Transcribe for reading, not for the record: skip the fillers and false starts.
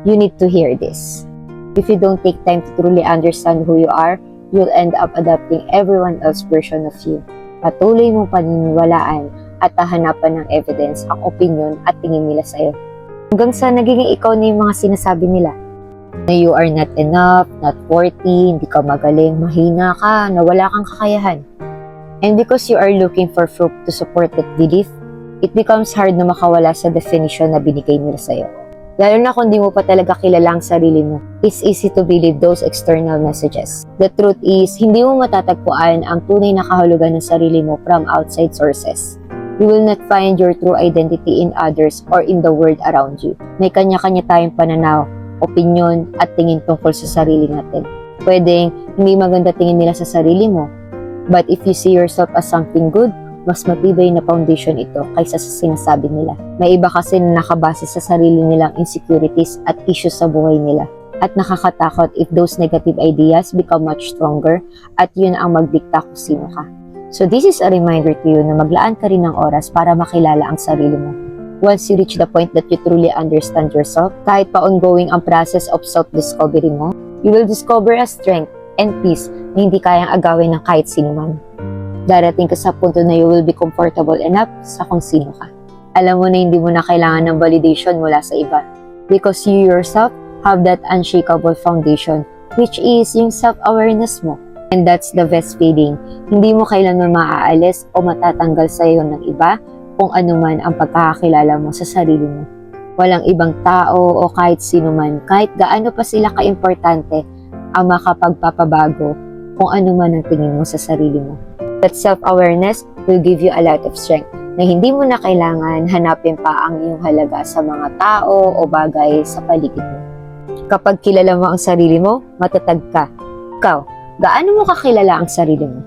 You need to hear this. If you don't take time to truly understand who you are, you'll end up adopting everyone else's version of you. Patuloy mong paniniwalaan at hahanapan ng evidence ang opinion at tingin nila sa'yo. Hanggang sa nagiging ikaw na yung mga sinasabi nila. Na you are not enough, not worthy, hindi ka magaling, mahina ka, na wala kang kakayahan. And because you are looking for proof to support that belief, it becomes hard na makawala sa definition na binigay nila sa'yo. Lalo na kung di mo pa talaga kilala ang sarili mo, it's easy to believe those external messages. The truth is, hindi mo matatagpuan ang tunay na kahulugan ng sarili mo from outside sources. You will not find your true identity in others or in the world around you. May kanya-kanya tayong pananaw, opinyon, at tingin tungkol sa sarili natin. Pwedeng hindi maganda tingin nila sa sarili mo, but if you see yourself as something good, mas matibay na foundation ito kaysa sa sinasabi nila. May iba kasi na nakabase sa sarili nilang insecurities at issues sa buhay nila. At nakakatakot if those negative ideas become much stronger at yun ang magdikta kung sino ka. So this is a reminder to you na maglaan ka rin ng oras para makilala ang sarili mo. Once you reach the point that you truly understand yourself, kahit pa ongoing ang process of self-discovery mo, you will discover a strength and peace na hindi kayang agawin ng kahit sino man. Darating ka sa punto na you will be comfortable enough sa kung sino ka. Alam mo na hindi mo na kailangan ng validation mula sa iba. Because you yourself have that unshakable foundation, which is yung self-awareness mo. And that's the best feeling. Hindi mo kailanman maaalis o matatanggal sa iyo ng iba kung ano man ang pagkakakilala mo sa sarili mo. Walang ibang tao o kahit sino man, kahit gaano pa sila kaimportante, ang makapagpapabago kung ano man ang tingin mo sa sarili mo. That self-awareness will give you a lot of strength na hindi mo na kailangan hanapin pa ang iyong halaga sa mga tao o bagay sa paligid mo. Kapag kilala mo ang sarili mo, matatag ka. Ikaw, gaano mo kakilala ang sarili mo?